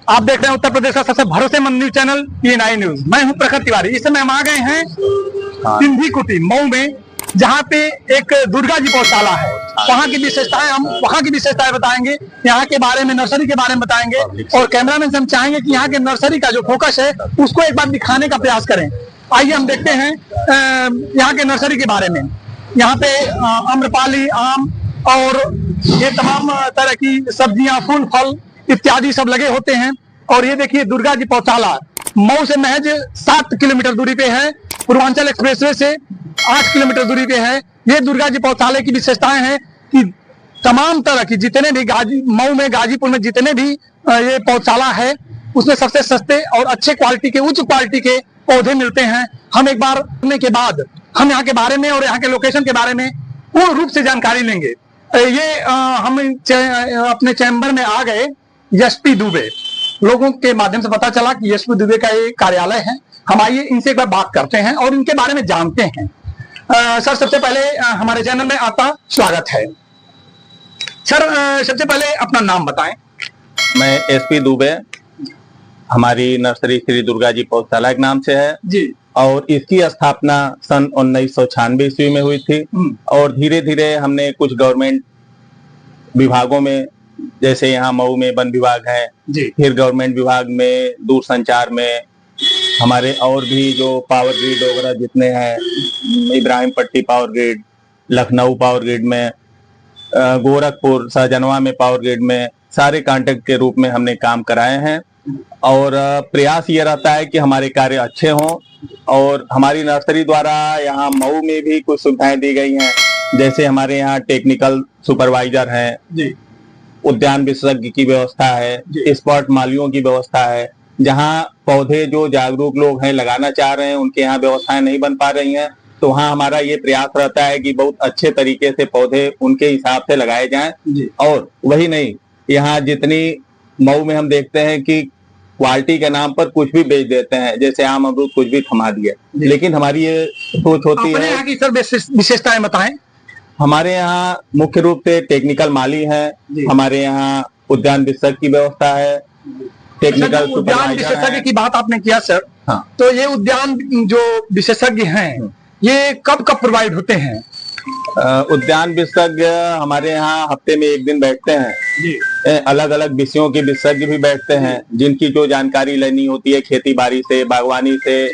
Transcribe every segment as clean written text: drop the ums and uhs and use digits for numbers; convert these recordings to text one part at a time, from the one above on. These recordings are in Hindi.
आप देख रहे हैं उत्तर प्रदेश का सबसे भरोसेमंद न्यूज चैनल PNI न्यूज। मैं हूं प्रखर तिवारी। इस समय हम आ गए हैं सिंधी कुटी मऊ में, जहां पे एक दुर्गा जी पौधशाला है। वहां की विशेषताएं, हम वहां की विशेषताएं बताएंगे, यहाँ के बारे में, नर्सरी के बारे में बताएंगे। और कैमरामैन से हम चाहेंगे कि यहाँ के नर्सरी का जो फोकस है उसको एक बार दिखाने का प्रयास करें। आइए हम देखते हैं यहाँ के नर्सरी के बारे में। यहाँ पे आम्रपाली, आम और ये तमाम तरह की सब्जियां, फूल, फल इत्यादि सब लगे होते हैं। और ये देखिए दुर्गा जी पौधशाला मऊ से महज 7 किलोमीटर दूरी पे है, पूर्वांचल एक्सप्रेसवे से 8 किलोमीटर दूरी पे है। ये दुर्गा जी पौधशाला की विशेषताएं हैं कि तमाम तरह की जितने भी मऊ में, गाजीपुर में जितने भी ये पौधशाला है उसमें सबसे सस्ते और अच्छे क्वालिटी के, उच्च क्वालिटी के पौधे मिलते हैं। हम एक बार करने के बाद हम यहाँ के बारे में और यहाँ के लोकेशन के बारे में पूर्ण रूप से जानकारी लेंगे। ये हम अपने चैम्बर में आ गए SP दुबे, लोगों के माध्यम से पता चला कि SP दुबे का ये कार्यालय है। हम आइए इनसे एक बार बात करते हैं और इनके बारे में जानते हैं। सर, सबसे पहले हमारे चैनल में आपका स्वागत है। सर, सबसे पहले अपना नाम बताएं। मैं SP दुबे, हमारी नर्सरी श्री दुर्गा जी पौधशाला के नाम से है जी। और इसकी स्थापना सन 1996 ईस्वी में हुई थी। और धीरे धीरे हमने कुछ गवर्नमेंट विभागों में, जैसे यहाँ मऊ में वन विभाग है जी, फिर गवर्नमेंट विभाग में दूरसंचार में हमारे और भी जो पावर ग्रिड वगैरह जितने हैं, इब्राहिम पट्टी power grid, Lucknow power grid में, गोरखपुर सहजनवा में पावर ग्रिड में, सारे कॉन्ट्रैक्ट के रूप में हमने काम कराए हैं। और प्रयास ये रहता है कि हमारे कार्य अच्छे हों। और हमारी नर्सरी द्वारा यहाँ मऊ में भी कुछ सुविधाएं दी गई हैं, जैसे हमारे यहाँ टेक्निकल सुपरवाइजर हैं जी, उद्यान विशेषज्ञ की व्यवस्था है, स्पॉट मालियों की व्यवस्था है। जहाँ पौधे जो जागरूक लोग हैं लगाना चाह रहे हैं, उनके यहाँ व्यवस्थाएं नहीं बन पा रही हैं, तो वहाँ हमारा ये प्रयास रहता है कि बहुत अच्छे तरीके से पौधे उनके हिसाब से लगाए जाएं। और वही नहीं, यहाँ जितनी मऊ में हम देखते हैं कि क्वालिटी के नाम पर कुछ भी बेच देते हैं, जैसे आम अमरूद कुछ भी थमा दिया, लेकिन हमारी ये सोच होती है। यहाँ की सर विशेषताएं बताएं। हमारे यहाँ मुख्य रूप से टेक्निकल माली है, हमारे यहाँ उद्यान विशेषज्ञ की व्यवस्था है, टेक्निकल उद्यान विशेषज्ञ की बात आपने किया सर। हाँ। तो ये उद्यान जो विशेषज्ञ हैं ये कब कब प्रोवाइड होते हैं? उद्यान विशेषज्ञ हमारे यहाँ हफ्ते में 1 दिन बैठते हैं। अलग अलग विषयों के विशेषज्ञ भी बैठते हैं, जिनकी जो जानकारी लेनी होती है खेती बाड़ी से, बागवानी से,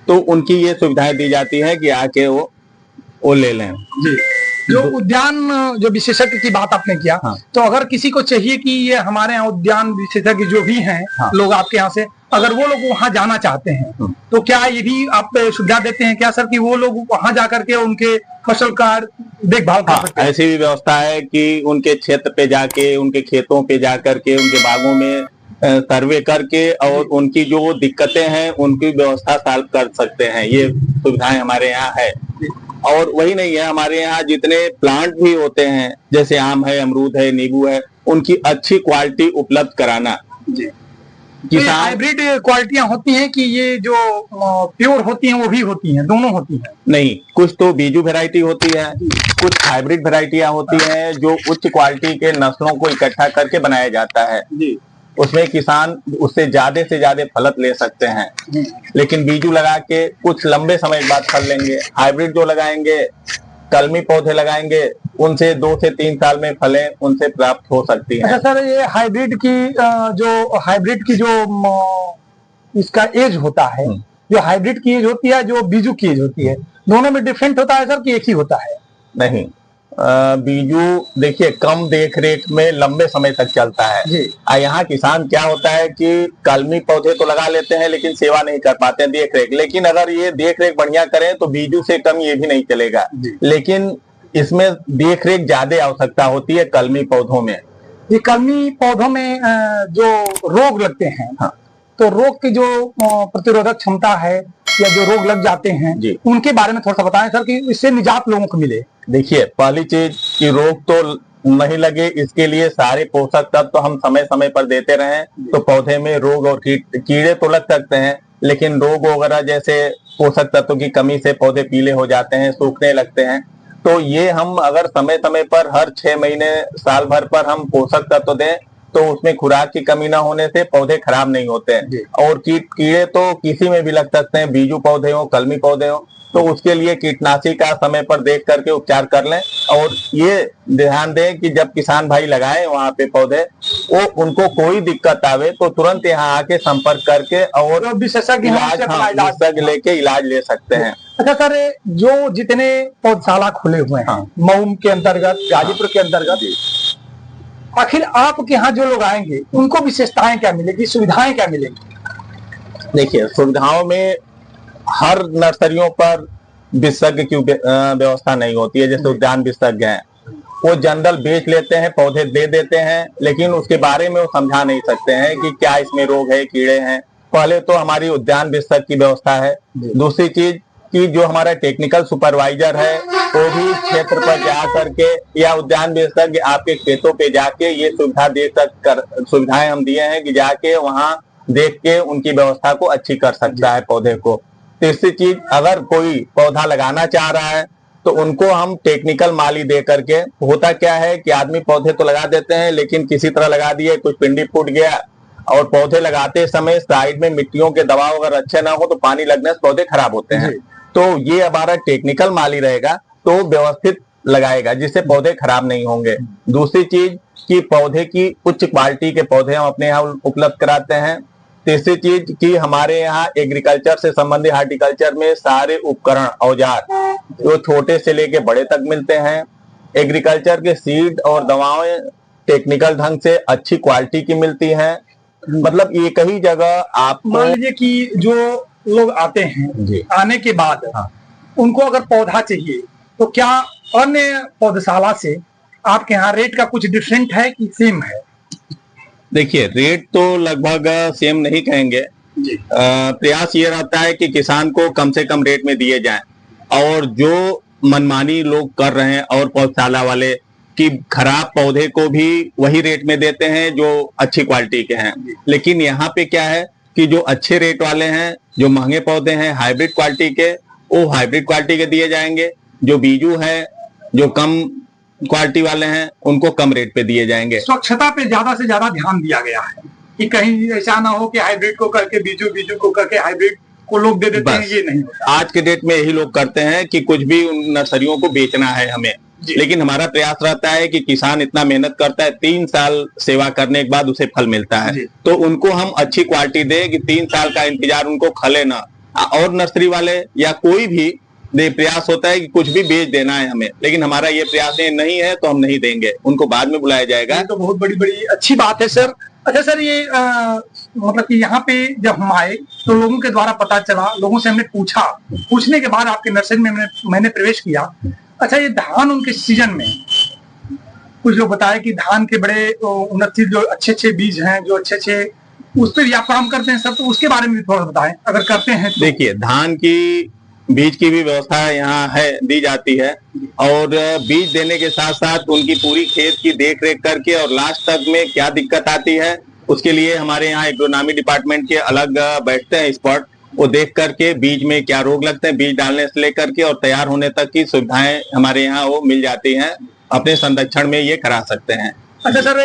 तो उनकी ये सुविधाएं दी जाती है कि आके वो ले लें जी। जो उद्यान जो विशेषज्ञ की बात आपने किया, हाँ। तो अगर किसी को चाहिए कि ये हमारे यहाँ उद्यान विशेषज्ञ जो भी हैं, हाँ। लोग आपके यहाँ से अगर वो लोग वहाँ जाना चाहते हैं, तो क्या ये भी आप सुविधा देते हैं क्या सर कि वो लोग वहाँ जाकर के उनके फसल का देखभाल कर सकते हैं? ऐसी भी व्यवस्था है कि उनके क्षेत्र पे जाके, उनके खेतों पे जाकर के, उनके बागों में सर्वे करके और उनकी जो दिक्कतें हैं उनकी व्यवस्था सॉल्व कर सकते हैं। ये सुविधाएं हमारे यहाँ है। और वही नहीं है, हमारे यहाँ जितने प्लांट भी होते हैं, जैसे आम है, अमरूद है, नींबू है, उनकी अच्छी क्वालिटी उपलब्ध कराना। किसान हाइब्रिड क्वालिटियां होती हैं कि ये जो प्योर होती हैं वो भी होती हैं, दोनों होती हैं? नहीं, कुछ तो बीजू वैरायटी होती है, कुछ हाइब्रिड वैरायटियां होती हैं जो उच्च क्वालिटी के नस्लों को इकट्ठा करके बनाया जाता है जी। उसमें किसान उससे ज्यादा से ज्यादा फलत ले सकते हैं, लेकिन बीजू लगा के कुछ लंबे समय बाद फल लेंगे। हाइब्रिड जो लगाएंगे, कलमी पौधे लगाएंगे, उनसे 2 से 3 साल में फलें उनसे प्राप्त हो सकती हैं। अच्छा सर, ये हाइब्रिड की जो इसका एज होता है, जो हाइब्रिड की एज होती है, जो बीजू की एज होती है, दोनों में डिफरेंट होता है सर कि एक ही होता है? नहीं, बीजू देखिए कम देख रेख में लंबे समय तक चलता है। यहाँ किसान क्या होता है कि कलमी पौधे तो लगा लेते हैं लेकिन सेवा नहीं कर पाते हैं, देख रेख। लेकिन अगर ये देख रेख बढ़िया करें तो बीजू से कम ये भी नहीं चलेगा, लेकिन इसमें देख रेख ज्यादा आवश्यकता होती है कलमी पौधों में। ये कलमी पौधों में जो रोग लगते हैं, हाँ। तो रोग की जो प्रतिरोधक क्षमता है या जो रोग लग जाते हैं उनके बारे में थोड़ा सा बताएं सर कि इससे निजात लोगों को मिले। देखिए, पहली चीज कि रोग तो नहीं लगे, इसके लिए सारे पोषक तत्व तो हम समय समय पर देते रहें, तो पौधे में रोग और कीड़े तो लग सकते हैं, लेकिन रोग वगैरह जैसे पोषक तत्वों की कमी से पौधे पीले हो जाते हैं, सूखने लगते हैं, तो ये हम अगर समय समय पर हर 6 महीने साल भर पर हम पोषक तत्व दें तो उसमें खुराक की कमी ना होने से पौधे खराब नहीं होते हैं। और कीड़े तो किसी में भी लग सकते हैं, बीजू पौधे हो, कलमी पौधे हो, तो उसके लिए कीटनाशी का समय पर देख करके उपचार कर लें। और ये ध्यान दें कि जब किसान भाई लगाए वहां पे पौधे, वो उनको कोई दिक्कत आवे तो तुरंत यहाँ आके संपर्क करके और विशेषज्ञ इलाज लेके इलाज ले सकते हैं। अच्छा सर, जो जितने पौधशाला खुले हुए हैं मऊ के अंतर्गत, गाजीपुर के अंतर्गत, आखिर आपके यहाँ जो लोग आएंगे उनको विशेषताएं क्या मिलेगी, सुविधाएं क्या मिलेगी? देखिए, सुविधाओं में हर नर्सरियों पर विशेषज्ञ की व्यवस्था नहीं होती है। जैसे उद्यान विशेषज्ञ हैं, वो जनरल बेच लेते हैं, पौधे दे देते हैं, लेकिन उसके बारे में वो समझा नहीं सकते हैं कि क्या इसमें रोग है, कीड़े हैं। पहले तो हमारी उद्यान विशेषज्ञ की व्यवस्था है। दूसरी चीज कि जो हमारा टेक्निकल सुपरवाइजर है वो भी क्षेत्र पर जा करके, या उद्यान विशेषज्ञ आपके खेतों पे जाके ये सुविधा दे सुविधाएं हम दिए हैं कि जाके वहां देख के उनकी व्यवस्था को अच्छी कर सकता है पौधे को। तीसरी चीज, अगर कोई पौधा लगाना चाह रहा है तो उनको हम टेक्निकल माली दे करके, होता क्या है कि आदमी पौधे तो लगा देते हैं लेकिन किसी तरह लगा दिए, कुछ पिंडी फूट गया, और पौधे लगाते समय साइड में मिट्टियों के दबाव अगर अच्छे ना हो तो पानी लगने से पौधे खराब होते हैं। तो ये हमारा टेक्निकल माली रहेगा तो व्यवस्थित लगाएगा, जिससे पौधे खराब नहीं होंगे। दूसरी चीज कि पौधे की उच्च क्वालिटी के पौधे हम अपने यहाँ उपलब्ध कराते हैं। तीसरी चीज कि हमारे यहाँ एग्रीकल्चर से संबंधित, हार्टिकल्चर में सारे उपकरण, औजार जो छोटे से लेके बड़े तक मिलते हैं। एग्रीकल्चर के सीड और दवाएं टेक्निकल ढंग से अच्छी क्वालिटी की मिलती हैं। मतलब एक ही जगह आप मान लीजिए कि जो लोग आते हैं, आने के बाद उनको अगर पौधा चाहिए तो क्या अन्य पौधशाला से आपके यहाँ रेट का कुछ डिफरेंट है कि सेम है? देखिए, रेट तो लगभग सेम नहीं कहेंगे। प्रयास ये रहता है कि किसान को कम से कम रेट में दिए जाएं, और जो मनमानी लोग कर रहे हैं और पौधशाला वाले कि खराब पौधे को भी वही रेट में देते हैं जो अच्छी क्वालिटी के हैं। लेकिन यहाँ पे क्या है कि जो अच्छे रेट वाले हैं, जो महंगे पौधे हैं हाइब्रिड क्वालिटी के, वो हाइब्रिड क्वालिटी के दिए जाएंगे। जो बीजू है, जो कम क्वालिटी वाले हैं, उनको कम रेट पे दिए जाएंगे। स्वच्छता पे ज्यादा से ज्यादा ध्यान दिया गया है कि कहीं ऐसा ना हो कि हाइब्रिड को करके बीजू को करके हाइब्रिड को लोग दे देते हैं। ये नहीं, आज के डेट में यही लोग करते हैं कि कुछ भी नर्सरियों को बेचना है हमें। लेकिन हमारा प्रयास रहता है कि किसान इतना मेहनत करता है, 3 साल सेवा करने के बाद उसे फल मिलता है, तो उनको हम अच्छी क्वालिटी दे कि 3 साल का इंतजार उनको खले ना। और नर्सरी वाले या कोई भी प्रयास होता है कि कुछ भी बेच देना है हमें, लेकिन हमारा ये प्रयास नहीं है तो हम नहीं देंगे, उनको बाद में बुलाया जाएगा। ये तो बहुत बड़ी अच्छी बात है सर। अच्छा सर, ये मतलब कि यहाँ पे जब हम आए तो लोगों के द्वारा पता चला, लोगों से हमने पूछा, पूछने के बाद आपके नर्सरी में मैंने प्रवेश किया। अच्छा, ये धान उनके सीजन में कुछ लोग बताए कि धान के बड़े उन्नत जो अच्छे बीज हैं, जो अच्छे उस पर भी आप काम करते हैं सर, तो उसके बारे में भी थोड़ा बताएं अगर करते हैं तो। देखिए, धान की बीज की भी व्यवस्था यहाँ है, दी जाती है, और बीज देने के साथ साथ उनकी पूरी खेत की देख रेख करके और लास्ट तक में क्या दिक्कत आती है उसके लिए हमारे यहाँ एग्रोनॉमी डिपार्टमेंट के अलग बैठते हैं एक्सपर्ट। वो देख करके बीज में क्या रोग लगते हैं, बीज डालने से लेकर के और तैयार होने तक की सुविधाएं हमारे यहाँ वो मिल जाती हैं। अपने संरक्षण में ये करा सकते हैं। अच्छा सर,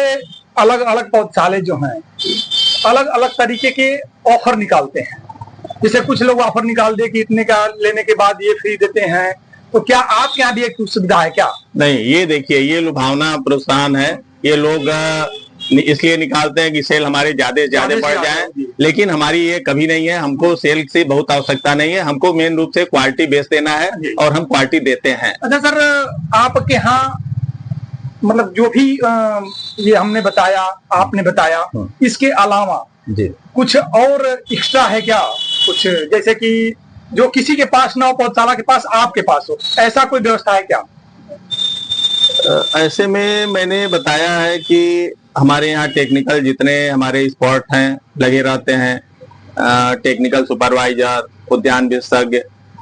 अलग अलग पौधशाले जो हैं अलग अलग तरीके के ऑफर निकालते हैं। जैसे कुछ लोग ऑफर निकाल दे कि इतने का लेने के बाद ये फ्री देते हैं, तो क्या आपके यहाँ भी एक सुविधा है क्या? नहीं, ये देखिए, ये लुभावना प्रोत्साहन है। ये लोग इसलिए निकालते हैं कि सेल हमारे ज्यादा से ज्यादा बढ़ जाए, लेकिन हमारी ये कभी नहीं है। हमको सेल से बहुत आवश्यकता नहीं है, हमको मेन रूप से क्वालिटी बेच देना है और हम क्वालिटी देते हैं। अच्छा सर, आपके यहाँ मतलब जो भी ये हमने बताया, आपने बताया, इसके अलावा कुछ और एक्स्ट्रा है क्या? कुछ जैसे कि जो किसी के पास ना हो पौधशाला के पास, आपके पास हो, ऐसा कोई व्यवस्था है क्या? ऐसे में मैंने बताया है कि हमारे यहाँ टेक्निकल जितने हमारे स्पॉट हैं लगे रहते हैं, टेक्निकल सुपरवाइजर, उद्यान विशेषज्ञ,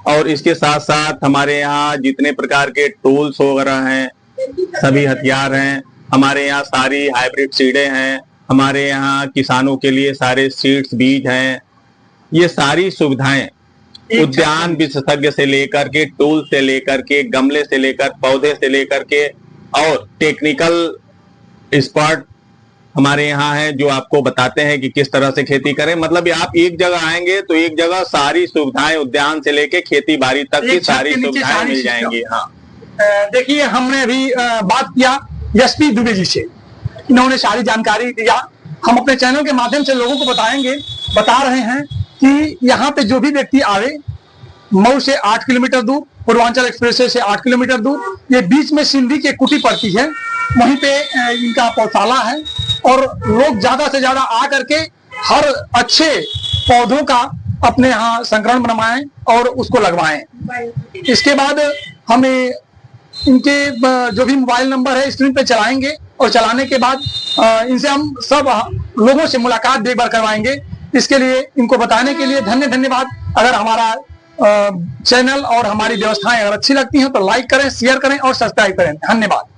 और इसके साथ साथ हमारे यहाँ जितने प्रकार के टूल्स वगैरह हैं, सभी हथियार हैं। हमारे यहाँ सारी हाइब्रिड सीडें हैं, हमारे यहाँ किसानों के लिए सारे सीड्स, बीज हैं। ये सारी सुविधाएं उद्यान विशेषज्ञ से लेकर के, टूल से लेकर के, गमले से लेकर, पौधे से लेकर के, और टेक्निकल एक्सपर्ट हमारे यहाँ हैं जो आपको बताते हैं कि किस तरह से खेती करें। मतलब आप एक जगह आएंगे तो एक जगह सारी सुविधाएं, उद्यान से लेके खेती बाड़ी तक की सारी सुविधाएं मिल जाएंगी। हाँ, देखिए, हमने अभी बात किया एसपी दुबे जी से, इन्होंने सारी जानकारी दिया। हम अपने चैनल के माध्यम से लोगों को बता रहे हैं कि यहाँ पे जो भी व्यक्ति आवे, मऊ से 8 किलोमीटर दूर, पूर्वांचल एक्सप्रेस से 8 किलोमीटर दूर, ये बीच में सिंधी की कुटी पड़ती है, वहीं पे इनका पौधशाला है। और लोग ज्यादा से ज्यादा आ करके हर अच्छे पौधों का अपने यहाँ संकरण बनवाएं और उसको लगवाएं। इसके बाद हमें इनके जो भी मोबाइल नंबर है स्क्रीन पे चलाएंगे, और चलाने के बाद इनसे हम सब लोगों से मुलाकात एक बार करवाएंगे। इसके लिए इनको बताने के लिए धन्यवाद। अगर हमारा चैनल और हमारी व्यवस्थाएं अगर अच्छी लगती हैं तो लाइक करें, शेयर करें और सब्सक्राइब करें। धन्यवाद।